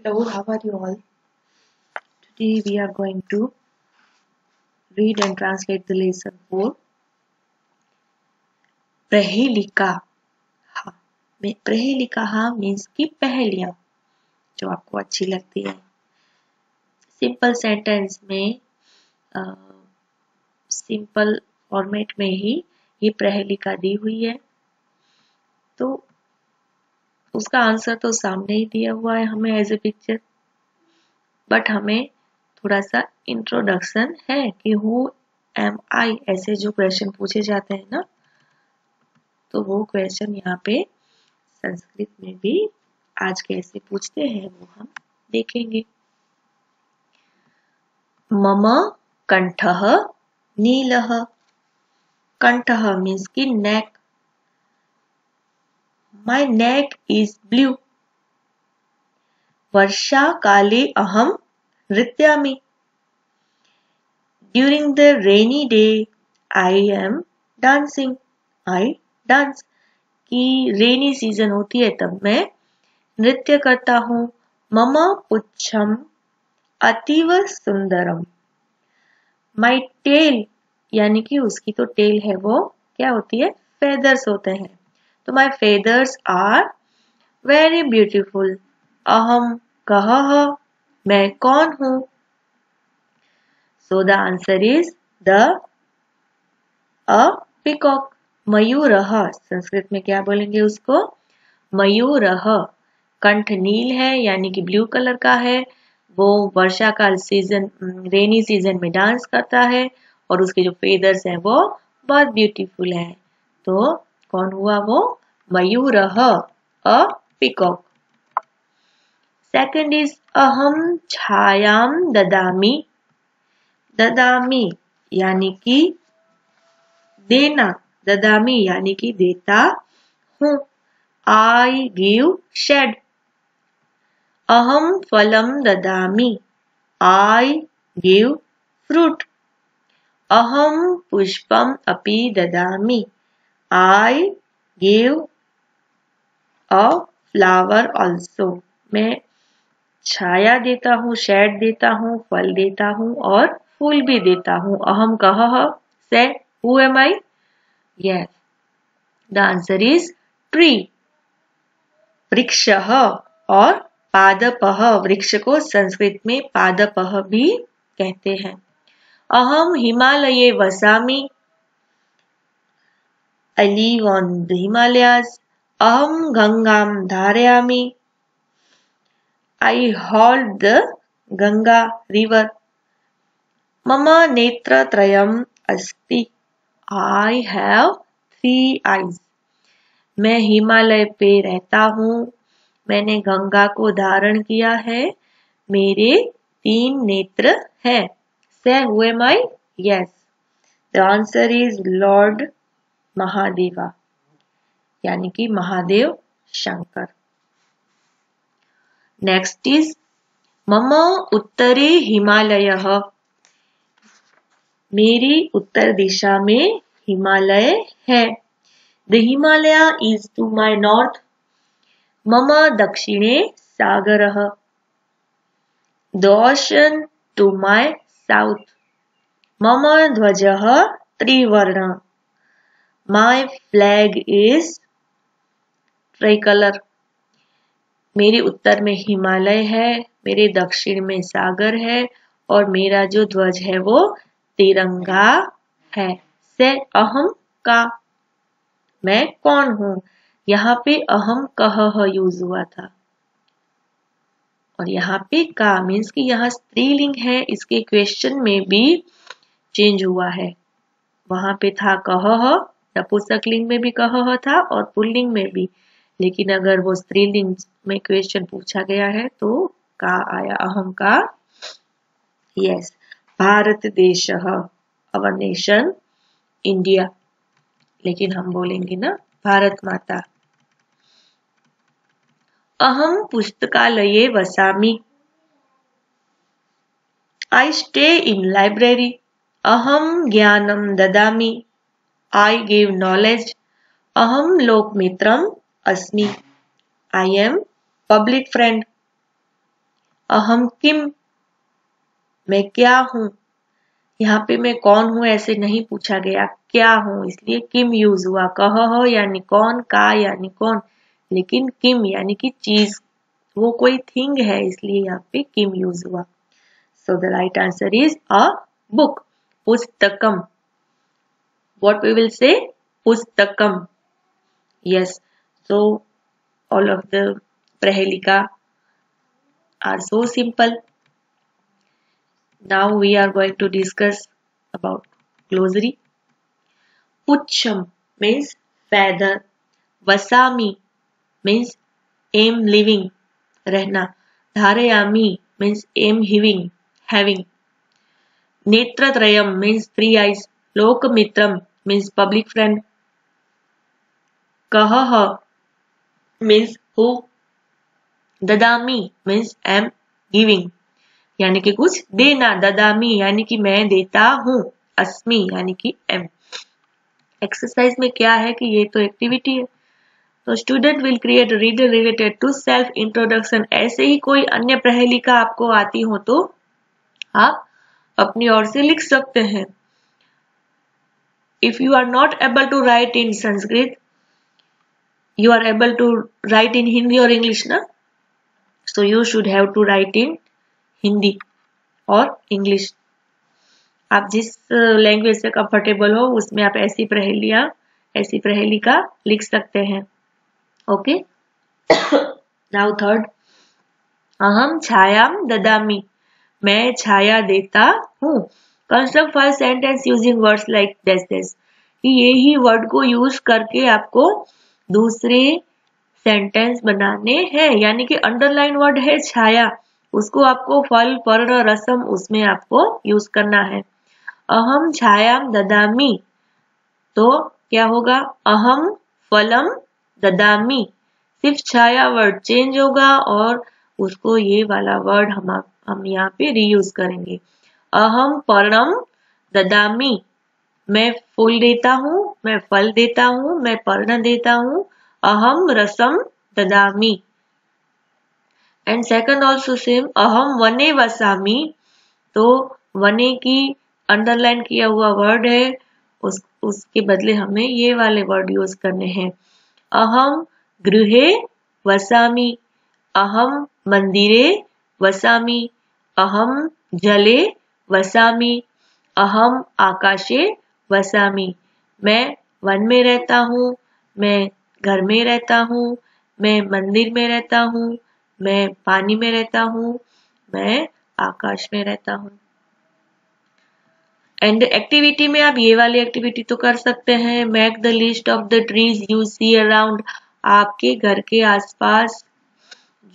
Hello, how are you all? Today we are going to read and translate the lesson 4. प्रहेलिका. हाँ, प्रहेलिका means की पहेलियां जो आपको अच्छी लगती है. सिंपल सेंटेंस में सिंपल फॉर्मेट में ही ये प्रहेलिका दी हुई है. तो उसका आंसर तो सामने ही दिया हुआ है हमें एज ए पिक्चर, बट हमें थोड़ा सा इंट्रोडक्शन है कि हु एम आई, ऐसे जो क्वेश्चन पूछे जाते हैं ना, तो वो क्वेश्चन यहाँ पे संस्कृत में भी आज कैसे पूछते हैं वो हम देखेंगे. मम कंठः नीलः. कंठः मीन्स की neck. My neck is blue. वर्षा काले अहम नृत्यामि. During the rainy day I am dancing. I dance. कि रेनी सीजन होती है तब मैं नृत्य करता हूँ. मम पुच्छम अतीव सुंदरम. माई टेल, यानी कि उसकी तो टेल है, वो क्या होती है, फेदर्स होते हैं. तो my feathers are very beautiful. अहम कः, मैं कौन हूं. So the answer is the a peacock. मयूरः, संस्कृत में क्या बोलेंगे उसको, मयूरः. कंठ नील है यानी कि ब्लू कलर का है. वो वर्षा काल सीजन, रेनी सीजन में डांस करता है और उसके जो फेदर्स हैं वो बहुत ब्यूटीफुल है. तो कौन हुआ वो, मयूरः, अ पिकॉक. सेकंड इज अहम छायाम ददामी. ददामी यानी कि देना. ददामी यानी कि देता हूं. I give shade. अहम फलम ददामी. I give fruit. अहम पुष्पम अपि ददामी. I give a flower also. मैं छाया देता हूँ, शेड देता हूँ, फल देता हूँ और फूल भी देता हूँ. अहम कः से who am I. Yes, the answer is tree. वृक्षः और पादपः. वृक्ष को संस्कृत में पादपः भी कहते हैं. अहम हिमालये वसामि. I live on the Himalayas. अहम गंगाम धारयामि. I hold the Ganga river. मम नेत्रत्रयम् अस्ति. I have 3 eyes. मैं हिमालय पे रहता हूँ. मैंने गंगा को धारण किया है. मेरे 3 नेत्र हैं. से who am I. Yes, the answer is Lord Mahadeva, यानी कि महादेव शंकर. नेक्स्ट इज मम उत्तरे हिमालयः. मेरी उत्तर दिशा में हिमालय है. The Himalaya is to my north. मम दक्षिणे सागरः. The ocean to my south. मम ध्वजः त्रिवर्ण. My flag is tricolour. मेरे उत्तर में हिमालय है, मेरे दक्षिण में सागर है और मेरा जो ध्वज है वो तिरंगा है. से अहम का, मैं कौन हूं. यहाँ पे अहम कः यूज हुआ था और यहाँ पे का मीन्स कि यहाँ स्त्रीलिंग है. इसके क्वेश्चन में भी चेंज हुआ है. वहां पे था कः, नपुंसकलिंग में भी कः था और पुल्लिंग में भी. लेकिन अगर वो स्त्रीलिंग में क्वेश्चन पूछा गया है तो का आया, अहम का. यस, भारत देशः, अवर नेशन इंडिया. लेकिन हम बोलेंगे ना भारत माता. अहम पुस्तकालये वसामि. I stay in library. अहम ज्ञानम ददामि. I give knowledge. अहम लोकमित्रम अस्मि. I am public friend. अहम किम, मैं क्या हूं। यहाँ पे मैं कौन हूं ऐसे नहीं पूछा गया, क्या हूं, इसलिए किम यूज हुआ। कह यानी कौन, का यानी कौन, लेकिन किम यानी कि चीज, वो कोई थिंग है, इसलिए यहाँ पे किम यूज हुआ। So the right answer is a book, पुस्तकम। व्हाट वी विल से, पुस्तकम। Yes, so all of the Prahelika are so simple. Now we are going to discuss about glossary. Pucham means feather. Vasami means am living, रहना. Dharayami means am having. Netratrayam means 3 eyes. Lokamitram means public friend. Kahaha means who. Dadami means am giving, यानी कि कुछ देना. ददामी यानी कि मैं देता हूँ. अस्मि यानी कि एम. एक्सरसाइज में क्या है कि ये तो एक्टिविटी है, तो student will create reader related to self introduction. ऐसे ही कोई अन्य प्रहेलिका आपको आती हो तो आप अपनी ओर से लिख सकते हैं. If you are not able to write in Sanskrit, you are able to write in Hindi or English ना, so you should have to write in Hindi और English. आप जिस लैंग्वेज से कंफर्टेबल हो उसमें आप ऐसी प्रहेलिका लिख सकते हैं. Okay, now third. अहम छायाम ददामी, मैं छाया देता हूँ. Construct 5 sentence using words like this. कि ये ही वर्ड को यूज करके आपको दूसरे सेंटेंस बनाने हैं. यानी कि अंडरलाइन वर्ड है छाया, उसको आपको फल, पर्ण, रसम उसमें आपको यूज करना है. अहम छायाम ददामी, तो क्या होगा, अहम फलम ददामी. सिर्फ छाया वर्ड चेंज होगा और उसको ये वाला वर्ड हम यहाँ पे रीयूज करेंगे. अहम पर्णम ददामी, मैं फूल देता हूँ, मैं फल देता हूँ, मैं पर्ण देता हूँ. अहम रसम ददामी. And second also same. अहम वने वसामी, तो वने की अंडरलाइन किया हुआ वर्ड है, उसके बदले हमें ये वाले वर्ड यूज करने हैं. अहम गृहे वसामी, अहम मंदिरे वसामी, अहम जले वसामी, अहम आकाशे वसामी. मैं वन में रहता हूँ, मैं घर में रहता हूँ, मैं मंदिर में रहता हूँ, मैं पानी में रहता हूँ, मैं आकाश में रहता हूँ. एंड एक्टिविटी में आप ये वाली एक्टिविटी तो कर सकते हैं. Make the list of the trees you see around. आपके घर के आसपास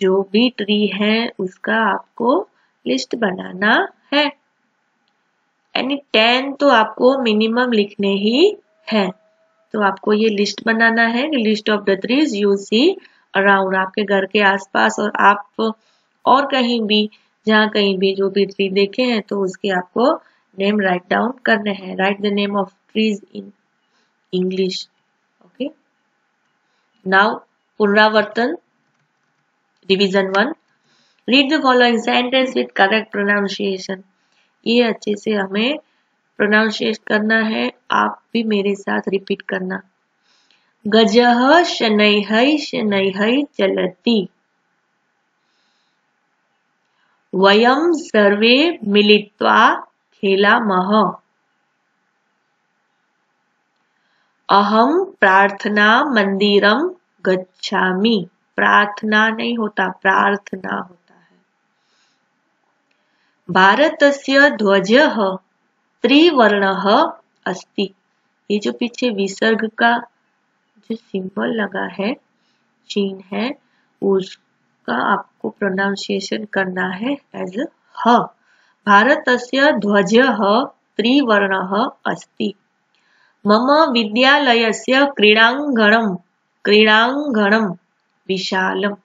जो भी ट्री है उसका आपको लिस्ट बनाना है. यानी 10 तो आपको मिनिमम लिखने ही है. तो आपको ये लिस्ट बनाना है. List of the trees you see around, आपके घर के आसपास और आप और कहीं भी, जहाँ कहीं भी जो भी ट्री देखे हैं तो उसके आपको नेम राइट डाउन करने हैं. Write the name of trees in English. Okay, now पुनरावर्तन revision 1. Read the following sentence with correct pronunciation. ये अच्छे से हमें प्रोनाउंसिएट करना है. आप भी मेरे साथ रिपीट करना. गजः शनैः शनैः चलति. वयं सर्वे मिलित्वा खेलामः. अहं प्रार्थना मंदिरं गच्छामि. प्रार्थना नहीं होता, प्रार्थना होता है. भारतस्य ध्वजः त्रिवर्णः अस्ति. ये जो पीछे विसर्ग का जो सिंबल लगा है, चिन्ह है, उसका आपको प्रोनाउंसिएशन करना है एज ह. भारतस्य ध्वजः त्रिवर्णः अस्ति. मम विद्यालयस्य क्रीडांगणं विशालम.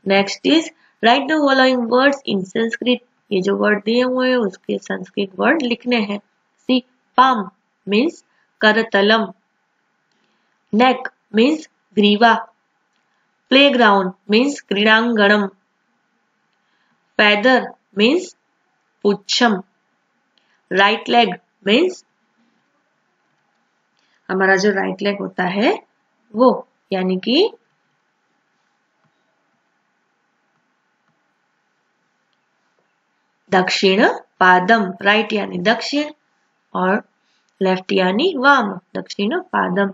Next is write the following words in Sanskrit. ये जो वर्ड दिए हुए हैं उसके संस्कृत वर्ड लिखने हैं. सी, पाम मीन्स करतलम. नेक मीन्स ग्रीवा. प्लेग्राउंड मीन्स क्रीडांगणम. feather means पुच्छम. right leg means हमारा जो राइट लेग होता है वो, यानी कि दक्षिण पादम. राइट यानी दक्षिण और लेफ्ट यानी वाम. दक्षिण पादम.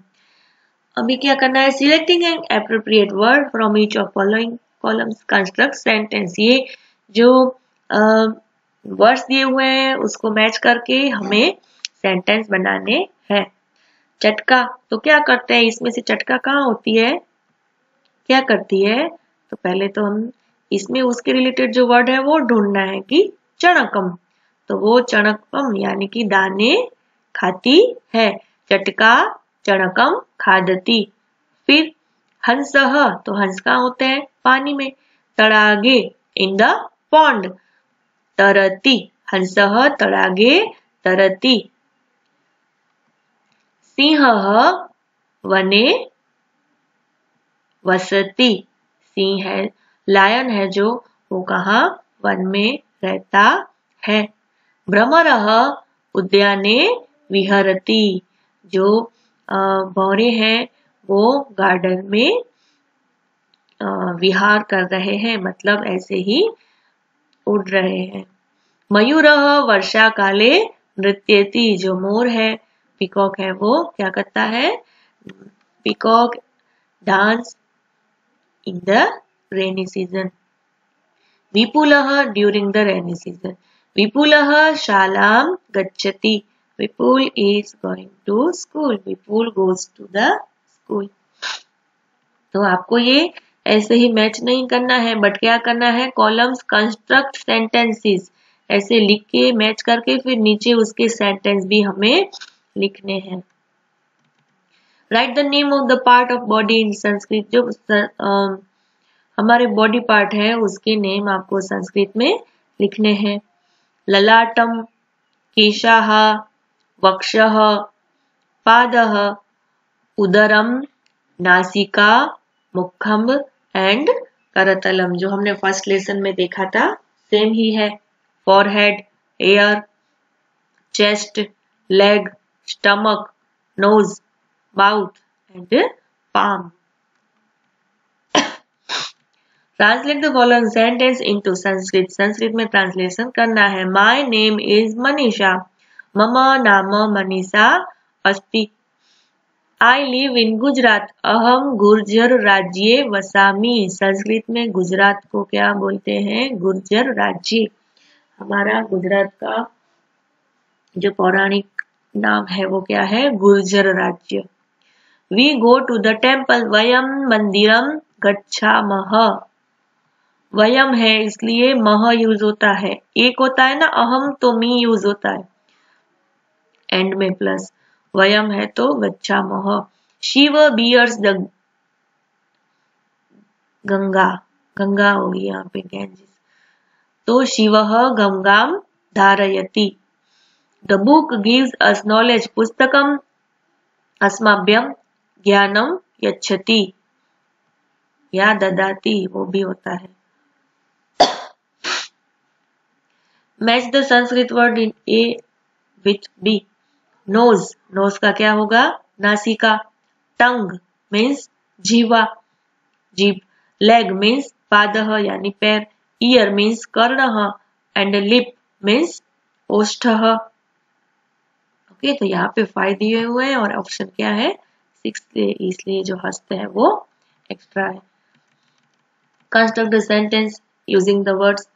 अभी क्या करना है? Selecting N appropriate word from each of following columns construct sentence. ये जो वर्ड्स दिए हुए हैं उसको मैच करके हमें सेंटेंस बनाने हैं. चटका, तो क्या करते हैं? इसमें से चटका कहाँ होती है? क्या करती है? तो पहले तो हम इसमें उसके रिलेटेड जो वर्ड है वो ढूंढना है कि चणकम. तो वो चणकम यानी कि दाने खाती है. चटका चणकम खादती. फिर हंसः, तो हंस कहाँ होते हैं? पानी में. तड़ागे इन द पॉन्ड. तरती. हंसः तड़ागे तरती. सिंहः वने वसति. सिंह है, लायन है जो, वो कहाँ? वन में रहता है. भ्रमरः उद्याने विहरति. जो भौरे हैं वो गार्डन में विहार कर रहे हैं, मतलब ऐसे ही उड़ रहे हैं. मयूरः वर्षा काले नृत्यति. जो मोर है, पीकॉक है, वो क्या करता है? Peacock dance in the rainy season. विपुलः ड्यूरिंग द रेनी सीजन. विपुलः शालाम गच्छति. Vipul is going to school. Vipul goes to the school. तो आपको ये ऐसे ही मैच नहीं करना है, बट क्या करना है? कॉलम्स कंस्ट्रक्ट सेंटेंसेस ऐसे लिख के मैच करके फिर नीचे उसके सेंटेंस भी हमें लिखने हैं. Write the name of the part of body in Sanskrit. जो हमारे बॉडी पार्ट है उसके नेम आपको संस्कृत में लिखने हैं. ललाटम, केशाः, वक्षः, पादः, उदरम, नासिका, मुखम एंड करतलम. जो हमने फर्स्ट लेसन में देखा था सेम ही है. Forehead, ear, chest, leg, stomach, nose, mouth and palm. Translate the following sentence into Sanskrit. Sanskrit में ट्रांसलेशन करना है. My name is Manisha. मम नाम मनीषा अस्ति. I live in Gujarat. अहम गुर्जर राज्ये वसामि. संस्कृत में गुजरात को क्या बोलते हैं? गुर्जर राज्य. हमारा गुजरात का जो पौराणिक नाम है वो क्या है? गुर्जर राज्य. We go to the temple. वयम मंदिरम गच्छामः. वयम है इसलिए मह यूज होता है. एक होता है ना अहम, तो मी यूज होता है एंड में प्लस. वयम है तो गच्छामः. Shiva bears the Ganga. गंगा होगी यहाँ पे गैंजिस. तो शिवः गंगाम धारयति. The book gives us knowledge. पुस्तकम अस्मभ्यम ज्ञानम यच्छति. या ददाति वो भी होता है. Match the Sanskrit word in A with B. Nose, nose का क्या होगा? नासिका. टंग मीन्स जीवा, जीभ. लेग मीन्स पादः यानी पैर. ईयर मीन्स कर्णः एंड लिप मीन्स ओष्ठः. ओके, तो यहाँ पे 5 दिए हुए हैं और ऑप्शन क्या है? 6, इसलिए जो हस्त है वो एक्स्ट्रा है. Construct the sentence using the words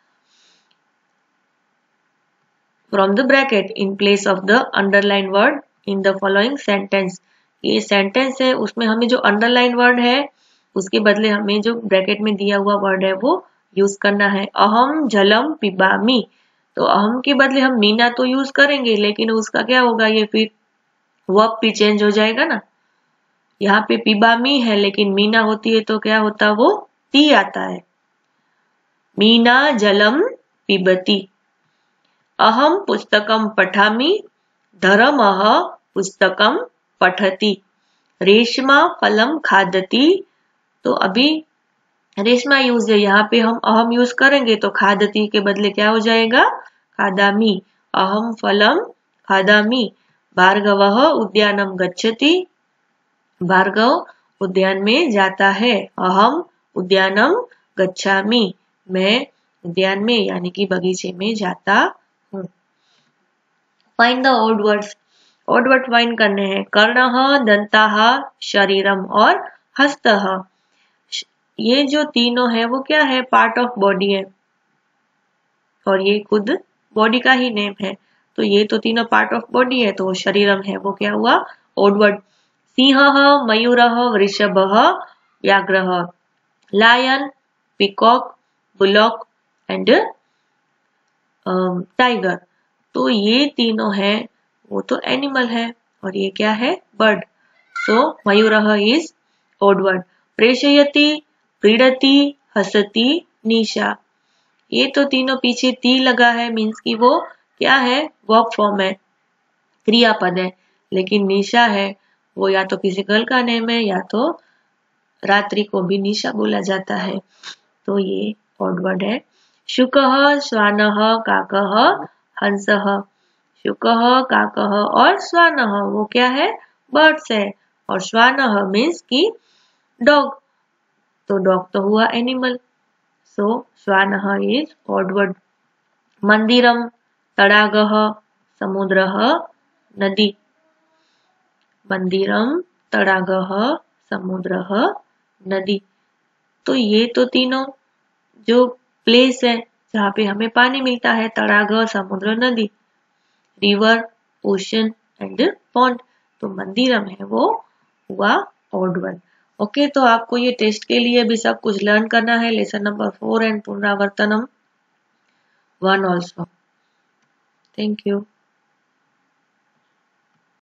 from the bracket in place of the underlined word in the following sentence. ये सेंटेंस है, उसमें हमें जो अंडरलाइन वर्ड है उसके बदले हमें जो ब्रैकेट में दिया हुआ वर्ड है वो यूज करना है. अहम जलम पिबामी. तो अहम के बदले हम मीना तो यूज करेंगे, लेकिन उसका क्या होगा? ये फिर वर्ब भी चेंज हो जाएगा ना. यहाँ पे पिबामी है लेकिन मीना होती है तो क्या होता? वो ती आता है. मीना जलम पिबती. अहम पुस्तकम पठामि. धर्मः पुस्तकम पठति. रेशमा फलम खादति. तो अभी रेशमा यूज है, यहाँ पे हम अहम यूज करेंगे तो खादती के बदले क्या हो जाएगा, खादामी। अहम फलम खादामी। भार्गवः उद्यानम गच्छति, भार्गव उद्यान में जाता है। अहम उद्यानम गच्छामि, मैं उद्यान में यानी कि बगीचे में जाता हूँ। Find the odd words, odd word find करने हैं। कर्णः, दंताः, शरीरम और हस्तः। ये जो तीनों है वो क्या है, पार्ट ऑफ बॉडी है और ये खुद बॉडी का ही नेम है, तो ये तो तीनों पार्ट ऑफ बॉडी है, तो शरीरम है वो क्या हुआ, ओड वर्ड। सिंहः, मयूरः, वृषभः, व्याघ्रः। Lion, peacock, bullock and tiger. तो ये तीनों है वो तो एनिमल है और ये क्या है, बर्ड। सो मयूरः इज ओड वर्ड। प्रेषयति, प्रीडति, हसति, निशा। ये तो तीनों पीछे ती लगा है, मीन्स कि वो क्या है, वर्ब फॉर्म है, क्रियापद है। लेकिन निशा है वो या तो किसी गर्ल का नेम है या तो रात्रि को भी निशा बोला जाता है, तो ये ऑड वर्ड है। शुकः, श्वानः, काकः, हंसः। शुकः, काकः और श्वानः वो क्या है, बर्ड्स है, और श्वानः मीन्स की डॉग, तो डॉग तो हुआ एनिमल। सो श्वानः इज ऑड वर्ड। मंदिरम, तडागः, समुद्रः, नदी। मंदिरम, तडागः, समुद्रः, नदी। तो ये तो तीनों जो प्लेस है जहाँ पे हमें पानी मिलता है, तडाग, समुद्र, नदी, रिवर, ओशन एंड पॉन्ड। तो मंदिरम है वो हुआ ऑड वर्ड। ओके, तो आपको ये टेस्ट के लिए भी सब कुछ लर्न करना है, लेसन नंबर 4 एंड पुनरावर्तनम 1 ऑल्सो। Thank you.